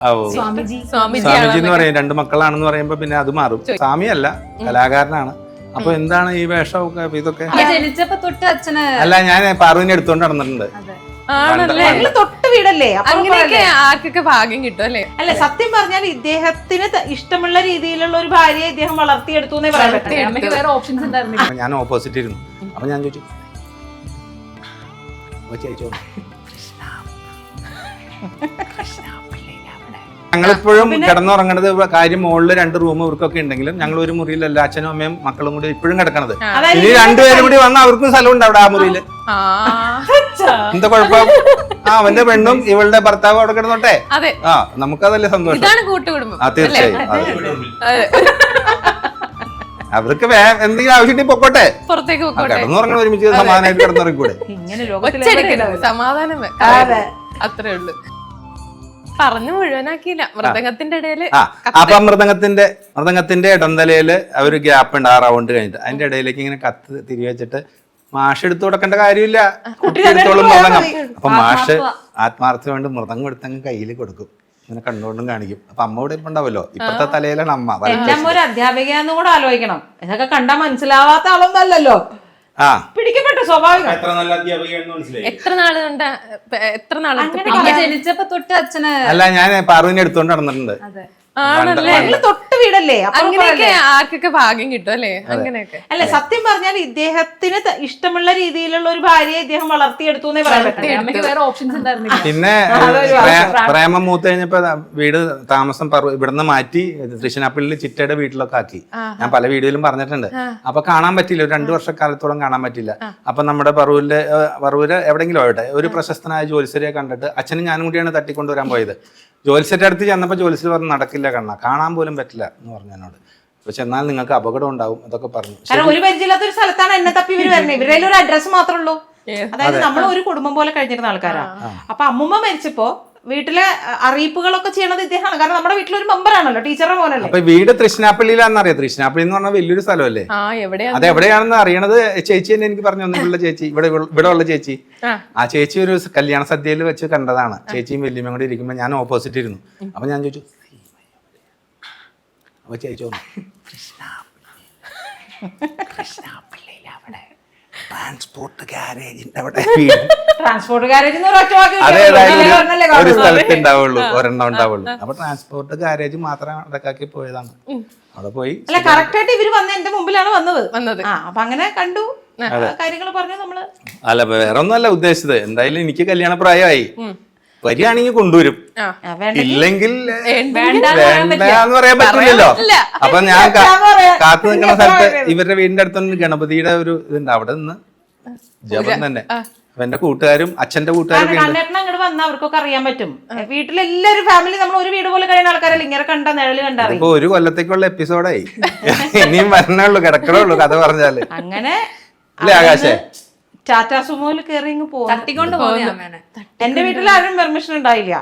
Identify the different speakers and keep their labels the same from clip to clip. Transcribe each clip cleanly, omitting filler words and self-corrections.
Speaker 1: സ്വാമിജി എന്ന് പറയും. രണ്ട് മക്കളാണെന്ന് പറയുമ്പോ പിന്നെ അത് മാറും. സ്വാമിയല്ല, കലാകാരനാണ്. അപ്പൊ എന്താണ് ഈ വേഷമൊക്കെ ഇതൊക്കെ?
Speaker 2: ജനിച്ചപ്പോ തൊട്ട് അച്ഛന്
Speaker 1: അല്ല, ഞാൻ പാറുവിനെ എടുത്തോണ്ട് നടന്നിട്ടുണ്ട്.
Speaker 3: തൊട്ട് വീടല്ലേ,
Speaker 2: അങ്ങനെയൊക്കെ ആർക്കൊക്കെ ഭാഗ്യം കിട്ടും അല്ലേ?
Speaker 3: അല്ലെ, സത്യം പറഞ്ഞാൽ ഇദ്ദേഹത്തിന് ഇഷ്ടമുള്ള രീതിയിലുള്ള ഒരു ഭാര്യയെ ഇദ്ദേഹം വളർത്തിയെടുത്തു എന്നേ പറയാൻ പറ്റും.
Speaker 2: വേറെ ഓപ്ഷൻസ് ഉണ്ടായിരുന്നില്ല.
Speaker 1: ഞാൻ ഓപ്പോസിറ്റ് ഇരുന്നു. അപ്പൊ ഞാൻ ചോദിച്ചു, ഞങ്ങളിപ്പോഴും കിടന്നുറങ്ങണത് കാര്യം മുകളിൽ 2 റൂം ഇവർക്കൊക്കെ ഉണ്ടെങ്കിലും ഞങ്ങൾ ഒരു മുറിയിലല്ല, അച്ഛനും അമ്മയും മക്കളും കൂടി ഇപ്പോഴും കിടക്കണത്. ഇനി 2 പേരും കൂടി വന്നാൽ അവർക്കും സ്ഥലമുണ്ട് അവിടെ ആ മുറിയില്. എന്താ കുഴപ്പം? അവന്റെ പെണ്ണും ഇവളുടെ ഭർത്താവും അവിടെ കിടന്നോട്ടെ. നമുക്കതല്ലേ സന്തോഷം. തീർച്ചയായും അവർക്ക് എന്തെങ്കിലും ആവശ്യത്തിൽ പൊക്കോട്ടെ, കിടന്നുറങ്ങണ ഒരുമിച്ച് സമാധാനമായിട്ട് കിടന്നുറങ്ങിക്കൂടെ?
Speaker 2: സമാധാനം അത്രേ ഉള്ളു. പറഞ്ഞു മുഴുവനാക്കിയില്ല. മൃദംഗത്തിന്റെ ഇടയില്
Speaker 1: അപ്പൊ മൃദംഗത്തിന്റെ ഇടന്തലയില് ഒരു ഗ്യാപ്പ് ഉണ്ട് 6 റൗണ്ട് കഴിഞ്ഞിട്ട്. അതിന്റെ ഇടയിലേക്ക് ഇങ്ങനെ കത്ത് തിരികെ വെച്ചിട്ട് മാഷ് എടുത്തു കൊടുക്കേണ്ട കാര്യമില്ല, കുട്ടി എടുത്തോളും മൃദംഗം. അപ്പൊ മാഷ് ആത്മാർത്ഥം കൊണ്ട് മൃദംഗം എടുത്തങ്ങ് കയ്യിൽ കൊടുക്കും, ഇങ്ങനെ കണ്ടുകൊണ്ടും കാണിക്കും. അപ്പൊ അമ്മ ഇവിടെ ഇപ്പുണ്ടാവല്ലോ, ഇപ്പഴത്തെ തലയിലാണ് അമ്മ.
Speaker 3: ഒരു അധ്യാപികയെന്ന് കൂടെ ആലോചിക്കണം. ഇതൊക്കെ കണ്ടാ മനസ്സിലാവാത്ത ആളൊന്നും അല്ലല്ലോ. പിടിക്കപ്പെട്ടു, സ്വാഭാവികം.
Speaker 2: എത്ര നാള്
Speaker 3: ജനിച്ചപ്പോ തൊട്ട് അച്ഛന്
Speaker 1: അല്ല, ഞാൻ പാറുവിനെ എടുത്തോണ്ട് നടന്നിട്ടുണ്ട്.
Speaker 3: തൊട്ട് വീടല്ലേ,
Speaker 2: അങ്ങനെയൊക്കെ ആർക്കൊക്കെ ഭാഗ്യം കിട്ടും അല്ലേ? അങ്ങനെയൊക്കെ
Speaker 3: അല്ലെ, സത്യം പറഞ്ഞാൽ ഇദ്ദേഹത്തിന് ഇഷ്ടമുള്ള രീതിയിലുള്ള ഒരു ഭാര്യയെ ഇദ്ദേഹം വളർത്തിയെടുത്തു എന്നേ പറയാൻ പറ്റും.
Speaker 2: വേറെ ഓപ്ഷൻസ് ഉണ്ടായിരുന്നില്ല.
Speaker 1: പിന്നെ പ്രേമം മൂത്ത് കഴിഞ്ഞപ്പോ വീട് താമസം ഇവിടുന്ന് മാറ്റി തൃശ്ശനാപ്പള്ളിയിൽ ചിറ്റയുടെ വീട്ടിലൊക്കെ ആക്കി. ഞാൻ പല വീഡിയോയിലും പറഞ്ഞിട്ടുണ്ട്. അപ്പൊ കാണാൻ പറ്റില്ല, ഒരു 2 വർഷക്കാലത്തോളം കാണാൻ പറ്റില്ല. അപ്പൊ നമ്മുടെ പറവൂര് എവിടെയെങ്കിലും ആവട്ടെ, ഒരു പ്രശസ്തനായ ജ്യോത്സ്യരെ കണ്ടിട്ട് അച്ഛനും ഞാനും കൂടിയാണ് തട്ടിക്കൊണ്ടുവരാൻ പോയത്. ജ്യോത്സ്യരുടെ അടുത്ത് ചെന്നപ്പോൾ ജ്യോത്സ്യർ പറഞ്ഞു, നടക്കില്ല കണ്ണ, കാണാൻ പോലും പറ്റില്ല എന്ന് പറഞ്ഞു എന്നോട്. അപ്പൊ ചെന്നാൽ നിങ്ങൾക്ക് അപകടം ഉണ്ടാവും അതൊക്കെ പറഞ്ഞു.
Speaker 3: ഒരു പരിചയമില്ലാത്ത ഒരു സ്ഥലത്താണ് എന്നെ തപ്പി ഇവര് വരുന്നത്. ഇവരുടെ ഒരു അഡ്രസ് മാത്രമേ ഉള്ളൂ. അതായത് നമ്മൾ ഒരു കുടുംബം പോലെ കഴിഞ്ഞിരുന്ന ആൾക്കാരാ. അപ്പൊ അമ്മുമ്മ മരിച്ചപ്പോ വീട്ടിലെ അറിയിപ്പുകളൊക്കെ ചെയ്യണത് ഇദ്ദേഹമാണ്. കാരണം നമ്മുടെ വീട്ടിലൊരു മെമ്പറാണല്ലോ, ടീച്ചറുടെ മോനല്ലേ.
Speaker 1: അപ്പൊ വീട് തൃശ്ശനാപ്പള്ളിയിലാണെന്നറിയാം. തൃശ്ശനാപ്പള്ളി എന്ന് പറഞ്ഞാൽ വലിയൊരു സ്ഥലമല്ലേ. അത് എവിടെയാണെന്ന് അറിയണത് ചേച്ചി തന്നെ എനിക്ക് പറഞ്ഞു തന്നിട്ടുള്ള ചേച്ചി, ഇവിടെ ഉള്ള ചേച്ചി. ആ ചേച്ചി ഒരു കല്യാണ സദ്യയിൽ വെച്ച് കണ്ടതാണ്. ചേച്ചിയും വല്യമ്മയും കൂടി ഇരിക്കുമ്പോ ഞാൻ ഓപ്പോസിറ്റ് ഇരുന്നു. അപ്പൊ ഞാൻ ചോദിച്ചു, അപ്പൊ ചേച്ചി ട്രാൻസ്പോർട്ട് ഗാരേജിന്റെ അവിടെ,
Speaker 3: ട്രാൻസ്പോർട്ട് ഗാരേജ്
Speaker 1: ഒരു സ്ഥലത്ത് ഉണ്ടാവുള്ളൂ, ഒരെണ്ണം ഉണ്ടാവുള്ളൂ. അപ്പൊ ട്രാൻസ്പോർട്ട് ഗാരേജ് മാത്രം അടക്കാക്കി പോയതാണ്. അവിടെ പോയി
Speaker 3: അല്ല, കറക്റ്റ് ആയിട്ട് ഇവര് വന്ന് എന്റെ മുമ്പിലാണ് വന്നത്. അപ്പൊ അങ്ങനെ കണ്ടു, കാര്യങ്ങൾ പറഞ്ഞു നമ്മള്.
Speaker 1: അല്ല, വേറെ ഒന്നുമല്ല ഉദ്ദേശിച്ചത്. എന്തായാലും എനിക്ക് കല്യാണ പ്രായമായി, വരികയാണെങ്കിൽ കൊണ്ടുവരും, ഇല്ലെങ്കിൽ വേണ്ടെന്ന് പറയാൻ പറ്റില്ലല്ലോ. അപ്പൊ ഞാൻ കാത്തു നിൽക്കുന്ന സ്ഥലത്ത് ഇവരുടെ വീടിന്റെ അടുത്തൊന്നും ഗണപതിയുടെ ഒരു ഇതുണ്ട്, അവിടെ നിന്ന് ജപം തന്നെ. അപ്പൊ എന്റെ കൂട്ടുകാരും അച്ഛന്റെ കൂട്ടുകാരും
Speaker 3: അങ്ങോട്ട് വന്നാൽ അവർക്കൊക്കെ അറിയാൻ പറ്റും. വീട്ടിലെല്ലാരും ഫാമിലി നമ്മൾ ഒരു വീട് പോലെ കഴിയുന്ന ആൾക്കാരല്ലേ, ഇങ്ങനെ കണ്ട നിഴല് കണ്ടറിയും.
Speaker 1: ഇപ്പൊ 1 കൊല്ലത്തേക്കുള്ള എപ്പിസോഡായി, ഇനിയും വരണേ ഉള്ളൂ, കിടക്കണേ ഉള്ളൂ കഥ പറഞ്ഞാല്.
Speaker 3: അങ്ങനെ
Speaker 1: അല്ലേ ആകാശേ?
Speaker 3: ടാറ്റാ സുമോയില് കയറി
Speaker 2: തട്ടിക്കൊണ്ട് പോകുന്ന
Speaker 3: എന്റെ വീട്ടിൽ ആരും പെർമിഷൻ ഉണ്ടായില്ല.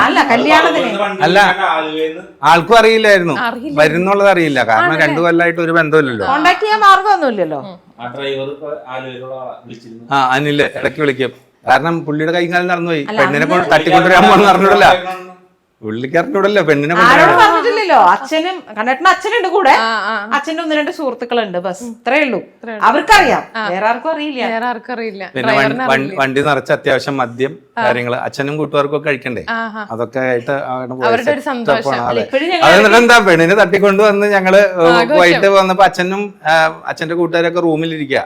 Speaker 3: അല്ല കല്യാണത്തിന്
Speaker 1: അല്ല, ആൾക്കും അറിയില്ലായിരുന്നു വരുന്നുള്ളത് അറിയില്ല. കാരണം 2 കൊല്ലമായിട്ട് ഒരു ബന്ധമില്ലല്ലോ,
Speaker 3: കോണ്ടാക്ട് ചെയ്യാൻ മാർഗമൊന്നുമില്ലല്ലോ.
Speaker 1: അനില് ഇടയ്ക്ക് വിളിക്കും. കാരണം പുള്ളിയുടെ കൈകാലം നടന്നുപോയി. പെണ്ണിനെ തട്ടിക്കൊണ്ടുവരാൻ പോണെന്ന് അറിഞ്ഞൂടല്ല, പുള്ളിക്കാരനോടല്ലോ പെണ്ണിനെ
Speaker 3: പറഞ്ഞിട്ടില്ലല്ലോ. അച്ഛനും കണ്ണേട്ടന് അച്ഛനുണ്ട് കൂടെ, അച്ഛന്റെ 1-2 സുഹൃത്തുക്കളുണ്ട്, ബസ് ഇത്രേ ഉള്ളൂ. അവർക്കറിയാം, വേറെ ആർക്കും അറിയില്ല.
Speaker 1: പിന്നെ വണ്ടി നിറച്ച് അത്യാവശ്യം മദ്യം കാര്യങ്ങള് അച്ഛനും കൂട്ടുകാർക്കും ഒക്കെ കഴിക്കണ്ടേ, അതൊക്കെ ആയിട്ട് അതെന്നിട്ട് എന്താ പെണ്ണിനെ തട്ടിക്കൊണ്ടുവന്ന് ഞങ്ങള് പോയിട്ട് വന്നപ്പോ അച്ഛനും അച്ഛന്റെ കൂട്ടുകാരൊക്കെ റൂമിലിരിക്കുക.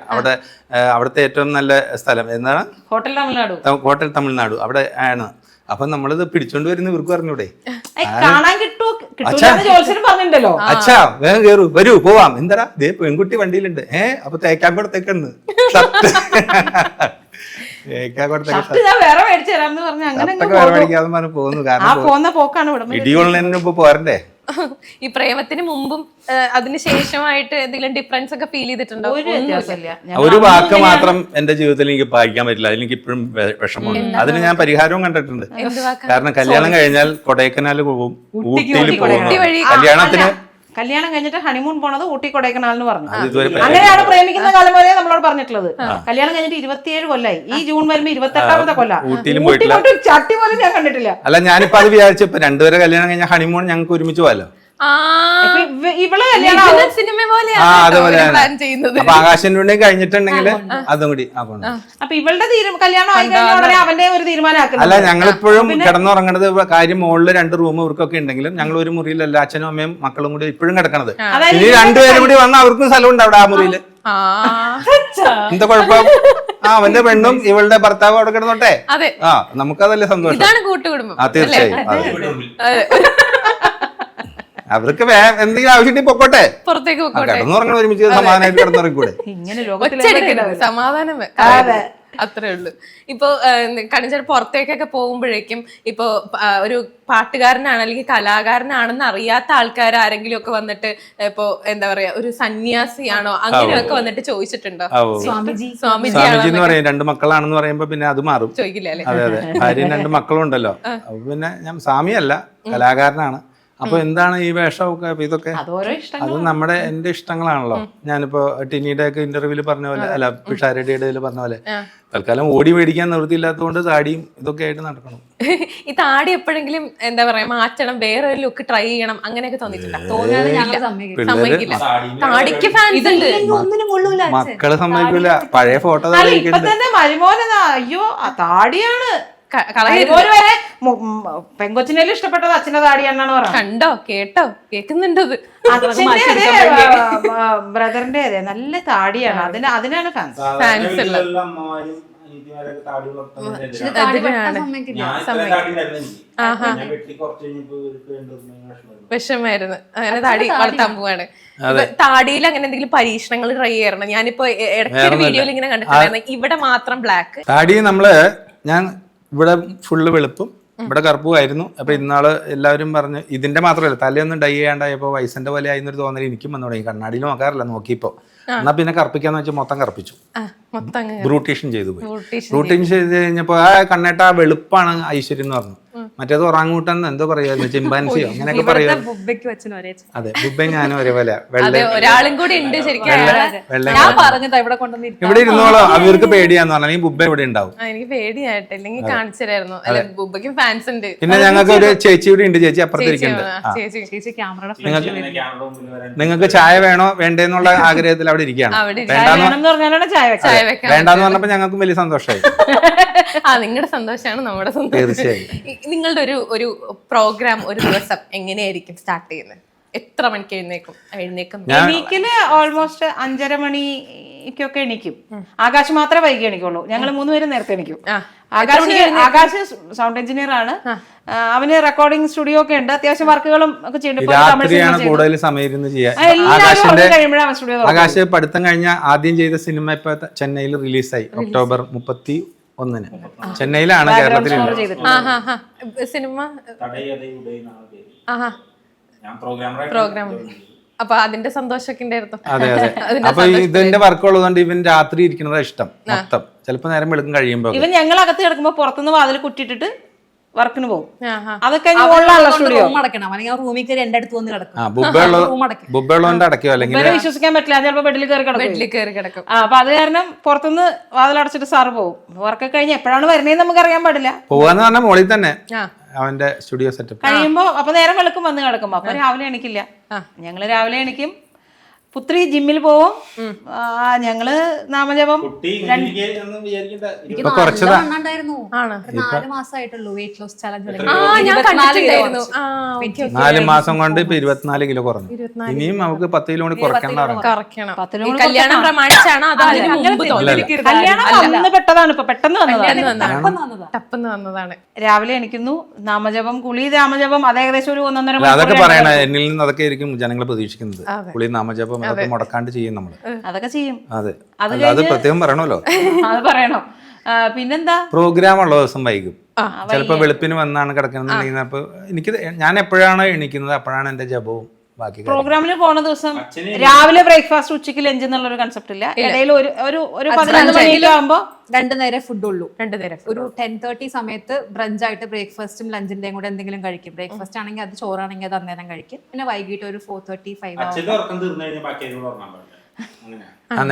Speaker 1: അവിടുത്തെ ഏറ്റവും നല്ല സ്ഥലം എന്താണ്? ഹോട്ടൽ തമിഴ്നാട് അവിടെ ആണ്. അപ്പൊ നമ്മളിത് പിടിച്ചോണ്ട് വരുന്ന ഇവർക്ക് പറഞ്ഞൂടെ, അച്ഛാ വേഗം കേറൂ, വരൂ പോവാം. എന്താ ദേ പെൺകുട്ടി വണ്ടിയിലുണ്ട്. അപ്പൊ തേക്കാക്കോടത്തേക്കെന്ന്
Speaker 3: വേറെ മേടിക്കാതെ പറഞ്ഞു പോകുന്നു. കാരണം
Speaker 1: ഇടികൊള്ളതിന് മുമ്പ് പോരണ്ടേ.
Speaker 2: ഈ പ്രേമത്തിന് മുമ്പും അതിന് ശേഷമായിട്ട് എന്തെങ്കിലും ഡിഫറൻസ് ഒക്കെ ഫീൽ ചെയ്തിട്ടുണ്ടോ?
Speaker 1: ഒരു വാക്ക് മാത്രം എന്റെ ജീവിതത്തിൽ എനിക്ക് പാലിക്കാൻ പറ്റില്ല, അതിലെനിക്ക് ഇപ്പോഴും വിഷമമുണ്ട്. അതിന് ഞാൻ പരിഹാരവും കണ്ടിട്ടുണ്ട്. കാരണം കല്യാണം കഴിഞ്ഞാൽ കൊടൈക്കനാൽ പോകും, ഊട്ടിയിൽ പോകും. കല്യാണത്തിന്
Speaker 3: കല്യാണം കഴിഞ്ഞിട്ട് ഹണിമൂൺ പോണത് ഊട്ടി കൊടൈക്കനാലിന് പറഞ്ഞു.
Speaker 1: ഇതുവരെ
Speaker 3: അങ്ങനെയാണ് പ്രേമിക്കുന്ന കാലം പോലെ നമ്മളോട് പറഞ്ഞിട്ടുള്ളത്. കല്യാണം കഴിഞ്ഞിട്ട് 27 കൊല്ലായി. ഈ ജൂൺ വരുമ്പോ 28ാമത്തെ കൊല്ല.
Speaker 1: ഊട്ടിയിലും
Speaker 3: ഊട്ടി പോയിട്ട് ഒരു ചട്ടി പോലും ഞാൻ കണ്ടിട്ടില്ല.
Speaker 1: അല്ല, ഞാനിപ്പോ അത് വിചാരിച്ചു, ഇപ്പൊ രണ്ടുപേരെ കല്യാണം കഴിഞ്ഞ ഹണിമൂൺ ഞങ്ങൾക്ക് ഒരുമിച്ച് പോകാലോ.
Speaker 3: ഇവള് കല്യാണം
Speaker 2: സിനിമ
Speaker 1: ആ അതുപോലെ
Speaker 2: പ്ലാൻ ചെയ്യുന്നത്.
Speaker 1: അപ്പൊ ആകാശിന്റെ കൂടെ കഴിഞ്ഞിട്ടുണ്ടെങ്കിൽ അതും കൂടി ആക്കണം.
Speaker 3: അപ്പൊ ഇവളുടെ കല്യാണം ആയി കഴിഞ്ഞ ഉടനെ അവന്റെ ഒരു തീരുമാനമാക്കുന്നത്.
Speaker 1: അല്ല, ഞങ്ങളിപ്പോഴും കിടന്നുറങ്ങണത് കാര്യം മുകളിൽ 2 റൂം ഇവർക്കൊക്കെ ഉണ്ടെങ്കിലും ഞങ്ങൾ ഒരു മുറിയിലല്ല അച്ഛനും അമ്മയും മക്കളും കൂടി ഇപ്പോഴും കിടക്കണത്. ഇനി രണ്ടുപേരും കൂടി വന്നാൽ അവർക്കും സ്ഥലം ഉണ്ട് അവിടെ ആ മുറിയില്. എന്താ കുഴപ്പം? അവന്റെ പെണ്ണും ഇവളുടെ ഭർത്താവും അവിടെ കിടന്നോട്ടെ. ആ, നമുക്കതല്ലേ സന്തോഷം.
Speaker 2: ഇതാണ് കൂട്ടുകുടുംബം.
Speaker 1: ആ, തീർച്ചയായും. അവർക്ക് എന്തെങ്കിലും ആവശ്യമുണ്ടെങ്കിൽ പൊക്കോട്ടെ,
Speaker 2: പുറത്തേക്ക്
Speaker 1: കിടന്നുറങ്ങണം, ഒരുമിച്ച് സമാധാനമായിട്ട് കിടന്നുറങ്ങിക്കൂടെ.
Speaker 3: ഇങ്ങനെ
Speaker 2: സമാധാനം അത്രേ ഉള്ളൂ. ഇപ്പൊ കണിച്ചേട്ടൻ പുറത്തേക്കൊക്കെ പോകുമ്പോഴേക്കും ഇപ്പൊ ഒരു പാട്ടുകാരനാണ് അല്ലെങ്കിൽ കലാകാരനാണെന്ന് അറിയാത്ത ആൾക്കാർ ആരെങ്കിലും ഒക്കെ വന്നിട്ട് ഇപ്പൊ എന്താ പറയാ ഒരു സന്യാസിയാണോ അങ്ങനെയൊക്കെ വന്നിട്ട് ചോദിച്ചിട്ടുണ്ടോ?
Speaker 1: സ്വാമിജി എന്ന് പറയും. 2 മക്കളാണെന്ന് പറയുമ്പോ പിന്നെ അത് മാറും.
Speaker 2: ചോദിക്കില്ല അല്ലെ?
Speaker 1: അതെ അതെ, ഭാര്യയും 2 മക്കളും ഉണ്ടല്ലോ. അപ്പൊ പിന്നെ ഞാൻ സ്വാമിയല്ല, കലാകാരനാണ്. അപ്പൊ എന്താണ് ഈ വേഷമൊക്കെ? ഇതൊക്കെ അത് എന്റെ ഇഷ്ടങ്ങളാണല്ലോ. ഞാനിപ്പോ ടിനിയുടെ ഒക്കെ ഇന്റർവ്യൂല് പറഞ്ഞ പോലെ, അല്ല പിഷാരടിയുടെ പറഞ്ഞ പോലെ തൽക്കാലം ഓടി മേടിക്കാൻ നിവൃത്തിയില്ലാത്തതുകൊണ്ട് താടിയും ഇതൊക്കെ ആയിട്ട് നടക്കണം.
Speaker 2: ഈ താടി എപ്പോഴെങ്കിലും എന്താ പറയാ മാറ്റണം, വേറെ ഒരു ലുക്ക് ട്രൈ ചെയ്യണം അങ്ങനെയൊക്കെ തോന്നിയിട്ടില്ല? താടിക്ക് ഫാൻസ് ഉണ്ട്,
Speaker 1: മക്കള് സമ്മതിക്കൂല. പഴയ ഫോട്ടോ
Speaker 3: അയ്യോ താടിയാണ് പെങ്കൊച്ചിനേലും ഇഷ്ടപ്പെട്ടത് അച്ഛന്റെ താടിയാണെന്നാണ് പറഞ്ഞത്.
Speaker 2: കണ്ടോ കേട്ടോ കേൾക്കുന്നുണ്ടോ?
Speaker 3: ബ്രദറിന്റെ അതെ നല്ല താടിയാണ്, അതിനാണ് ഫാൻസ്
Speaker 2: ഉള്ളത്. വിഷമായിരുന്നു. അങ്ങനെ താടി വളർത്താൻ പോവാണ്. താടിയിൽ അങ്ങനെ എന്തെങ്കിലും പരീക്ഷണങ്ങൾ ട്രൈ ചെയ്യണം. ഞാനിപ്പോ ഇടയ്ക്കൊരു വീഡിയോയിൽ ഇങ്ങനെ കണ്ടിട്ടുണ്ടായിരുന്നു, ഇവിടെ മാത്രം ബ്ലാക്ക്
Speaker 1: താടി. ഞാൻ ഇവിടെ ഫുള്ള് വെളുപ്പും ഇവിടെ കറുപ്പുമായിരുന്നു. അപ്പൊ ഇന്നാള് എല്ലാവരും പറഞ്ഞു ഇതിന്റെ മാത്രമല്ല, തലയൊന്നും ഡൈ ചെയ്യാണ്ടായപ്പോ വയസ്സിന്റെ പോലെ ആയിരുന്നൊരു തോന്നൽ എനിക്കും വന്നു തുടങ്ങി. കണ്ണാടിയിൽ നോക്കാറില്ല, നോക്കിയപ്പോ എന്നാ പിന്നെ കറുപ്പിക്കാന്ന് വെച്ചാൽ മൊത്തം കറുപ്പിച്ചു, ബ്രൂട്ടീഷൻ ചെയ്തു പോയി. ബ്രൂട്ടീഷൻ ചെയ്ത് കഴിഞ്ഞപ്പോ ആ കണ്ണേട്ട വെളുപ്പാണ് ഐശ്വര്യം എന്ന് പറഞ്ഞു. മറ്റേത് ഒറാങ്ങൂട്ടൻ എന്തോ പറയായിരുന്നു, ചിമ്പാൻസിയോ അങ്ങനെയൊക്കെ പറയുന്നത്. അതെ, ബുബ ഞാനും ഒരേപോലെ
Speaker 2: ഒരാളും കൂടി ഉണ്ട് ശരിക്കും.
Speaker 1: ഇവിടെ ഇരുന്നോളോ, അവർക്ക് പേടിയാന്ന് പറഞ്ഞാൽ ബുബ ഇവിടെ ഉണ്ടാവും.
Speaker 2: എനിക്ക് പേടിയായിട്ട് അല്ലെങ്കിൽ കാണിച്ചു തരായിരുന്നു. ബുബയ്ക്കും ഫാൻസ് ഉണ്ട്.
Speaker 1: പിന്നെ ഞങ്ങൾക്ക് ഒരു ചേച്ചി കൂടി ഉണ്ട്, ചേച്ചി അപ്പുറത്തിരിക്കുന്നുണ്ട്. നിങ്ങൾക്ക് ചായ വേണോ വേണ്ടേന്നുള്ള ആഗ്രഹത്തിൽ അവിടെ ഇരിക്കുകയാണ്. വേണ്ടാന്ന് പറഞ്ഞപ്പോ ഞങ്ങൾക്കും വലിയ സന്തോഷമായി.
Speaker 2: നിങ്ങളുടെ സന്തോഷമാണ് നമ്മുടെ സന്തോഷം.
Speaker 1: തീർച്ചയായും.
Speaker 2: നിങ്ങളുടെ ഒരു പ്രോഗ്രാം ഒരു ദിവസം എങ്ങനെയായിരിക്കും സ്റ്റാർട്ട് ചെയ്യുന്നത്? എത്ര മണിക്ക് എഴുന്നേക്കും?
Speaker 3: എണീക്കല് ഓൾമോസ്റ്റ് 5:30 മണിക്കൊക്കെ എണീക്കും. ആകാശ് മാത്രമേ വൈകി എണീക്കുള്ളൂ. ഞങ്ങൾ 3 പേരും നേരത്തെ എണീക്കും. ആകാശ് സൗണ്ട് എഞ്ചിനീയർ ആണ്. അവന് റെക്കോർഡിംഗ് സ്റ്റുഡിയോ ഒക്കെ ഉണ്ട്, അത്യാവശ്യം വർക്കുകളും ഒക്കെ
Speaker 1: ചെയ്യുന്നുണ്ട്. കൂടുതൽ സമയം ആകാശ് പഠിത്തം കഴിഞ്ഞ ആദ്യം ചെയ്ത സിനിമ ഇപ്പൊ ചെന്നൈയിൽ റിലീസായി. ഒക്ടോബർ 31 ചെന്നൈയിലാണ്, കേരളത്തിലില്ല.
Speaker 2: Cinema programme. അപ്പൊ അതിന്റെ സന്തോഷമൊക്കെ ഉണ്ടായിരുന്നു.
Speaker 1: അതെ അതെ. അപ്പൊ ഇതിന്റെ വർക്ക് ഉള്ളതുകൊണ്ട് ഇവൻ രാത്രി ഇരിക്കുന്നതാ ഇഷ്ടം മൊത്തം. ചിലപ്പോ നേരം വെളുക്കും കഴിയുമ്പോ
Speaker 3: ഇവൻ ഞങ്ങൾ അകത്ത് കിടക്കുമ്പോ പുറത്തുനിന്ന് വാതിൽ കുറ്റിട്ടിട്ട് വർക്കിന് പോകും. അതൊക്കെ
Speaker 1: ബുബ്ബുള്ളതുകൊണ്ട് അടയ്ക്കോ, അല്ലെങ്കിൽ
Speaker 3: വിശ്വസിക്കാൻ പറ്റില്ല, ചിലപ്പോ ബെഡിൽ കയറി കിടക്കും. അപ്പൊ അത് കാരണം പുറത്തുനിന്ന് വാതിലടച്ചിട്ട് സാറ് പോകും. വർക്ക് കഴിഞ്ഞ് എപ്പോഴാണ് വരുന്നതെന്ന് നമുക്ക് അറിയാൻ പാടില്ല.
Speaker 1: പോവാന്ന് പറഞ്ഞാൽ മോളിൽ തന്നെ അവന്റെ സ്റ്റുഡിയോ സെറ്റപ്പ്
Speaker 3: കഴിയുമ്പോ അപ്പൊ നേരം വെളുക്കും വന്ന് കിടക്കും. അപ്പൊ രാവിലെ എണിക്കില്ല. ഞങ്ങള് രാവിലെ എണിക്കും, പുത്രി ജിമ്മിൽ പോവും, ഞങ്ങള് നാമജപം.
Speaker 1: ഇപ്പൊ കുറച്ച്
Speaker 4: 4 മാസമായിട്ടുള്ളൂ വെയിറ്റ് ലോസ് ചലഞ്ച്.
Speaker 1: 4 മാസം കൊണ്ട് ഇപ്പൊ 24 കിലോ കുറഞ്ഞു. ഇനിയും നമുക്ക് 10 കിലോ കൂടി കുറയ്ക്കണം.
Speaker 2: കല്യാണം പ്രമാണിച്ചാണ്
Speaker 3: കല്യാണം പെട്ടതാണ്, ഇപ്പൊ പെട്ടെന്ന്
Speaker 2: വന്നതാണ്.
Speaker 3: രാവിലെ എണിക്കുന്നു, നാമജപം, കുളി, നാമജപം. അത് ഏകദേശം ഒരു 1.5
Speaker 1: അതൊക്കെ പറയണ എന്നിൽ നിന്ന് അതൊക്കെ ആയിരിക്കും ജനങ്ങൾ പ്രതീക്ഷിക്കുന്നത്. കുളി, നാമജപം അതൊക്കെ മുടക്കാണ്ട് ചെയ്യും നമ്മള്.
Speaker 3: അതൊക്കെ ചെയ്യും.
Speaker 1: അതെ, അത് പ്രത്യേകം പറയണല്ലോ.
Speaker 3: അത് പറയണോ? പിന്നെന്താ,
Speaker 1: പ്രോഗ്രാം ഉള്ള ദിവസം വൈകും. ചിലപ്പോ വെളുപ്പിന് വന്നാണ് കിടക്കുന്നുണ്ടെങ്കിൽ അപ്പൊ ഞാൻ എപ്പോഴാണോ എണീക്കുന്നത് അപ്പോഴാണ് എന്റെ ജപവും ബാക്കി കാര്യം.
Speaker 3: പ്രോഗ്രാമിന് പോണ ദിവസം രാവിലെ ബ്രേക്ക്ഫാസ്റ്റ് ഉച്ചയ്ക്ക് ലഞ്ച് എന്നുള്ള ഒരു കൺസെപ്റ്റ് ഇല്ല. ഇടയിൽ ഒരു 11 മണിയൊക്കെ ആകുമ്പോ
Speaker 4: 2 നേരം ഫുഡ് ഉള്ളൂ.
Speaker 2: 2 നേരം
Speaker 4: ഒരു 10:30 സമയത്ത് ബ്രഞ്ച് ആയിട്ട് ബ്രേക്ക്ഫാസ്റ്റും ലഞ്ചിന്റെയും കൂടെ എന്തെങ്കിലും കഴിക്കും. ബ്രേക്ക്ഫാസ്റ്റ് ആണെങ്കിൽ അത്, ചോറാണെങ്കിൽ അത് അന്നേരം കഴിക്കും. പിന്നെ വൈകിട്ട് ഒരു 4:35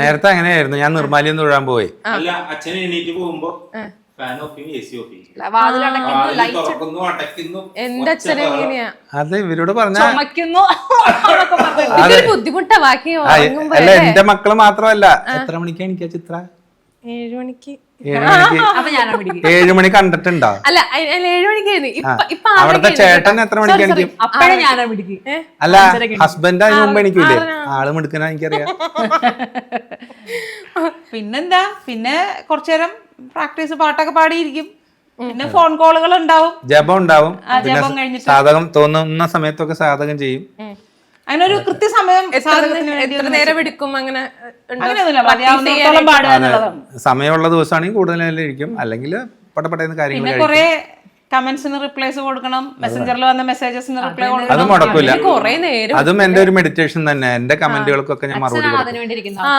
Speaker 1: നേരത്തെ അങ്ങനെയായിരുന്നു. ഞാൻ നിർമ്മാല്യം തൊഴാൻ പോയി.
Speaker 5: അല്ല അച്ഛൻ എണീറ്റ് പോകുമ്പോ ഫാൻ ഓഫ് ചെയ്യും, AC ഓഫ് ചെയ്യും,
Speaker 4: വാതിലടയ്ക്കുന്നു,
Speaker 5: വാതിൽ
Speaker 4: ലൈറ്റ്
Speaker 5: തുറക്കുന്നു, അടയ്ക്കുന്നു.
Speaker 2: എന്റെ അച്ഛൻ എങ്ങനെയാ
Speaker 1: അത് ഇവരോട് പറഞ്ഞ
Speaker 4: ചുമക്കുന്നു.
Speaker 2: ഇതൊരു ബുദ്ധിമുട്ടാ ബാക്കി ഉറങ്ങുമ്പോ
Speaker 1: അല്ല, എന്റെ മക്കള് മാത്രമല്ല. എത്ര മണിക്കാ എനിക്കാ ചിത്ര?
Speaker 2: 7 മണിക്ക്
Speaker 1: 7 മണിക്ക്.
Speaker 4: അപ്പൊ ഞാനാ പിടിക്കും.
Speaker 1: 7 മണി കണ്ടിട്ടുണ്ടോ?
Speaker 2: അല്ല 7 മണിക്കായിരുന്നു. ഇപ്പൊ
Speaker 1: അവിടത്തെ ചേട്ടൻ എത്ര മണിക്ക് എണിക്കും?
Speaker 4: അപ്പഴേ ഞാനാ പിടിക്കും.
Speaker 1: അല്ല, ഹസ്ബൻഡ് അതിന് മുമ്പ് എണിക്കൂലേ? ആള് മിടുക്കനാ, എനിക്കറിയാം.
Speaker 3: പിന്നെന്താ, പിന്നെ കുറച്ചുനേരം പ്രാക്ടീസ്, പാട്ടൊക്കെ പാടിയിരിക്കും. പിന്നെ ഫോൺ കോളുകൾ ഉണ്ടാവും,
Speaker 1: ജപം ഉണ്ടാവും.
Speaker 3: ജപം
Speaker 1: പിന്നെ
Speaker 3: കഴിഞ്ഞിട്ട്
Speaker 1: സാധകം തോന്നുന്ന സമയത്തൊക്കെ സാധകം ചെയ്യും.
Speaker 3: അങ്ങനെ ഒരു കൃത്യസമയം സാധകത്തിന് വേണ്ടി
Speaker 2: എത്ര നേരം എടുക്കും അങ്ങനെ ഉണ്ടോ?
Speaker 3: അങ്ങനെയൊന്നുമില്ല, മതിയാവുന്നിടത്തോളം പാടുക എന്നുള്ളതാണ്.
Speaker 1: സമയമുള്ള ദിവസമാണെങ്കിൽ കൂടുതൽ ഇരിക്കും, അല്ലെങ്കിൽ പടപടയുന്ന കാര്യങ്ങൾ
Speaker 3: പിന്നെ കുറെ കമന്റ്സിന് റിപ്ലൈസ് കൊടുക്കണം, മെസ്സഞ്ചറിൽ വന്ന മെസ്സേജസിന് റിപ്ലൈ
Speaker 1: അത്
Speaker 3: കൊടുക്കണം.
Speaker 1: മുടക്കില്ല.
Speaker 2: കൊറേ നേരം
Speaker 1: അതും എന്റെ ഒരു മെഡിറ്റേഷൻ തന്നെ. എന്റെ കമന്റുകൾക്കൊക്കെ ഞാൻ മറുപടി കൊടുക്കും.
Speaker 4: അതിന് വേണ്ടി ഇരിക്കുന്ന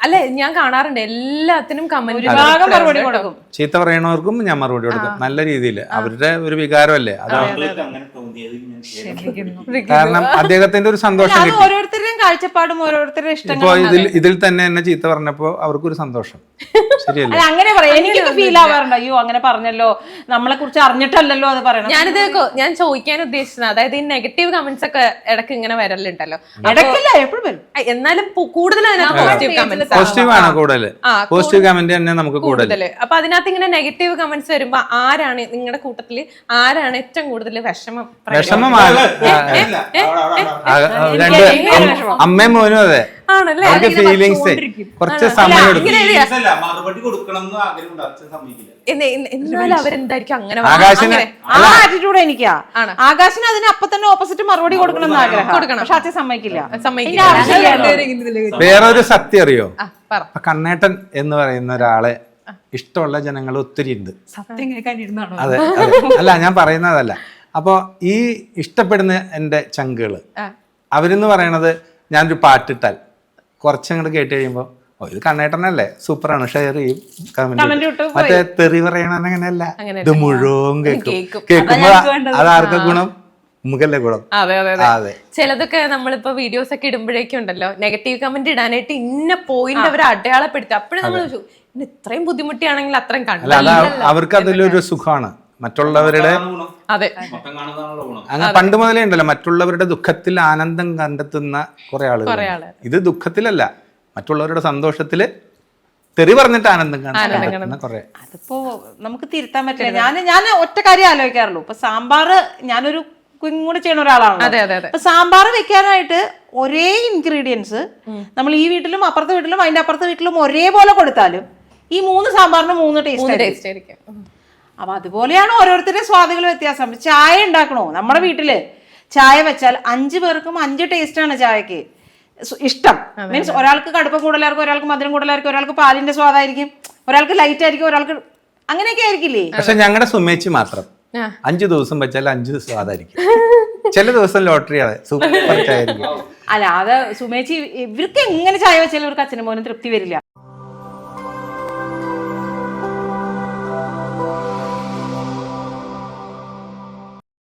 Speaker 2: അല്ലെ ഞാൻ കാണാറുണ്ട് എല്ലാത്തിനും കമന്റ്
Speaker 3: ഭാഗം മറുപടി കൊടുക്കും.
Speaker 1: ചീത്ത പറയണവർക്കും ഞാൻ മറുപടി കൊടുക്കും, നല്ല രീതിയിൽ. അവരുടെ ഒരു വികാരമല്ലേ അത്.
Speaker 5: താങ്കൾക്ക് അങ്ങനെ തോന്നിയത് ഞാൻ ക്ഷമിക്കുന്നു.
Speaker 1: കാരണം അദ്ദേഹത്തിന്റെ ഒരു സന്തോഷം
Speaker 3: അത്
Speaker 1: കിട്ടി.
Speaker 3: ഓരോരുത്തരുടെയും കാഴ്ചപ്പാടും ഓരോരുത്തരുടെ
Speaker 1: ഇപ്പൊ
Speaker 3: ഇഷ്ടങ്ങളും.
Speaker 1: ഇതിൽ തന്നെ എന്നെ ചീത്ത പറഞ്ഞപ്പോ അവർക്കൊരു സന്തോഷം. ശരിയല്ലേ?
Speaker 3: അല്ല, അങ്ങനെ പറയാം. എനിക്കൊക്കെ ഫീൽ ആവാറുണ്ട്, അയ്യോ അങ്ങനെ പറഞ്ഞല്ലോ, നമ്മളെ കുറിച്ച് അറിഞ്ഞിട്ടല്ലല്ലോ അത് പറയണം.
Speaker 2: ഞാൻ ചോദിക്കാൻ ഉദ്ദേശിച്ചത്, അതായത് ഈ നെഗറ്റീവ് കമന്റ്സ് ഒക്കെ ഇടയ്ക്ക് ഇങ്ങനെ വരലുണ്ടല്ലോ.
Speaker 3: ഇടയ്ക്കില്ല, എപ്പോഴും വരും.
Speaker 2: എന്നാലും കൂടുതൽ പോസിറ്റീവ് കമന്റ്സ്
Speaker 1: പോസിറ്റീവ് ആണ് കൂടുതൽ. പോസിറ്റീവ് കമന്റ് തന്നെ നമുക്ക് കൂടുതൽ.
Speaker 2: കൂടുതല്. അപ്പൊ അതിനകത്ത് ഇങ്ങനെ നെഗറ്റീവ് കമന്റ്സ് വരുമ്പോ ആരാണ് നിങ്ങളുടെ കൂട്ടത്തില് ആരാണ് ഏറ്റവും കൂടുതൽ വിഷമം
Speaker 1: വിഷമമാണ്. അമ്മയും മോനും അതെ.
Speaker 2: ആണല്ലേ?
Speaker 1: അവർക്ക് ഫീലിങ്സ് കുറച്ച് സമയം എടുക്കും.
Speaker 5: അല്ല, മറുപടി കൊടുക്കണം എന്ന് ആഗ്രഹമുണ്ട്, അച്ഛൻ സമ്മതിക്കില്ല.
Speaker 2: എന്നാലും അവരെന്തായിരിക്കും അങ്ങനെ
Speaker 1: ആകാശിന്
Speaker 3: ആ ആറ്റിറ്റ്യൂഡ് എനിക്കാ. ആകാശിന് അതിന് അപ്പൊ തന്നെ ഓപ്പോസിറ്റ് മറുപടി കൊടുക്കണം എന്ന് ആഗ്രഹം, പക്ഷെ അച്ഛൻ സമ്മതിക്കില്ല.
Speaker 1: വേറൊരു സത്യം അറിയോ?
Speaker 2: പറ.
Speaker 1: ഇപ്പൊ കണ്ണേട്ടൻ എന്ന് പറയുന്ന ഒരാളെ ഇഷ്ടമുള്ള ജനങ്ങൾ ഒത്തിരി ഉണ്ട്.
Speaker 4: സത്യം കേൾക്കാനിരുന്നാണോ?
Speaker 1: അതെ, അല്ല ഞാൻ പറയുന്നതല്ല. അപ്പൊ ഈ ഇഷ്ടപ്പെടുന്ന എന്റെ ചങ്കുകള് അവരെന്ന് പറയണത്, ഞാനൊരു പാട്ടിട്ടാൽ കുറച്ചങ്ങോട്ട് കേട്ട് കഴിയുമ്പോ, ഓ ഇത് കണ്ണേട്ടനല്ലേ, സൂപ്പറാണ്, ഷെയർ ചെയ്യും, കമന്റ്
Speaker 3: ഇട്ടു,
Speaker 1: മറ്റേ തെറി പറയണ അങ്ങനെയല്ല, ഇത് മുഴുവൻ കേൾക്കും. കേൾക്കുമ്പോ അതാർക്കും ഗുണം? മുഖല്ലേ ഗുണം.
Speaker 2: അതെ അതെ
Speaker 1: അതെ.
Speaker 2: അതെ. ചിലതൊക്കെ നമ്മളിപ്പോ വീഡിയോസ് ഒക്കെ ഇടുമ്പോഴേക്കും ഉണ്ടല്ലോ, നെഗറ്റീവ് കമന്റ് ഇടാനായിട്ട് ഇന്ന പോയിന്റ് അവർ അടയാളപ്പെടുത്തും. അപ്പോഴും നമ്മൾ ഇത്രയും ബുദ്ധിമുട്ടിയാണെങ്കിൽ അത്രയും കണ്ടു.
Speaker 1: അല്ല, അവർക്ക് അതിലൊരു സുഖമാണ്. മറ്റുള്ളവരുടെ
Speaker 2: അതെ
Speaker 5: മൊത്തം കാണുന്നതാണുള്ള ഗുണം.
Speaker 1: അങ്ങനെ പണ്ട് മുതലേ ഉണ്ടല്ലോ, മറ്റുള്ളവരുടെ ദുഃഖത്തിൽ ആനന്ദം കണ്ടെത്തുന്ന കുറെ ആളുകൾ. ഇത് ദുഃഖത്തിലല്ല, മറ്റുള്ളവരുടെ സന്തോഷത്തില് തെറി പറഞ്ഞിട്ട് ആനന്ദം കണ്ടെത്തുന്ന കുറെ.
Speaker 3: അതിപ്പോ നമുക്ക് തിരുത്താൻ പറ്റില്ല. ഞാൻ ഒറ്റ കാര്യം ആലോചിക്കാറുള്ളൂ. ഇപ്പൊ സാമ്പാറ്, ഞാനൊരു കുക്കിംഗ് കൂടെ ചെയ്യുന്ന ഒരാളാണ്.
Speaker 2: അതെ അതെ അതെ.
Speaker 3: ഇപ്പൊ സാമ്പാർ വെക്കാനായിട്ട് ഒരേ ഇൻഗ്രീഡിയൻസ് നമ്മൾ ഈ വീട്ടിലും അപ്പുറത്തെ വീട്ടിലും അതിന്റെ അപ്പുറത്തെ വീട്ടിലും ഒരേപോലെ കൊടുത്താലും ഈ 3 സാമ്പാറിന് 3 ടേസ്റ്റ്
Speaker 2: ടേസ്റ്റ് ആയിരിക്കും.
Speaker 3: അപ്പൊ അതുപോലെയാണ് ഓരോരുത്തരുടെ സ്വാദുകൾ വ്യത്യാസം. ചായ ഉണ്ടാക്കണോ, നമ്മുടെ വീട്ടില് ചായ വെച്ചാൽ 5 പേർക്കും 5 ടേസ്റ്റാണ് ചായക്ക് ഇഷ്ടം. മീൻസ് ഒരാൾക്ക് കടുപ്പം കൂടുതലായിരിക്കും, ഒരാൾക്ക് മധുരം കൂടുതലായിരിക്കും, ഒരാൾക്ക് പാലിന്റെ സ്വാദായിരിക്കും, ഒരാൾക്ക് ലൈറ്റ് ആയിരിക്കും, ഒരാൾക്ക് അങ്ങനെയൊക്കെ ആയിരിക്കില്ലേ.
Speaker 1: പക്ഷെ ഞങ്ങളുടെ സുമേച്ചി മാത്രം 5 ദിവസം വെച്ചാൽ 5 സ്വാദായിരിക്കും. ചില ദിവസം ലോട്ടറിയാണ്, സൂപ്പർ ചായ ആയിരിക്കും.
Speaker 3: അല്ല, അത് സുമേച്ചി, ഇവർക്ക് എങ്ങനെ ചായ വെച്ചാലും ഇവർക്ക് അച്ഛനും മോനും തൃപ്തി വരില്ല.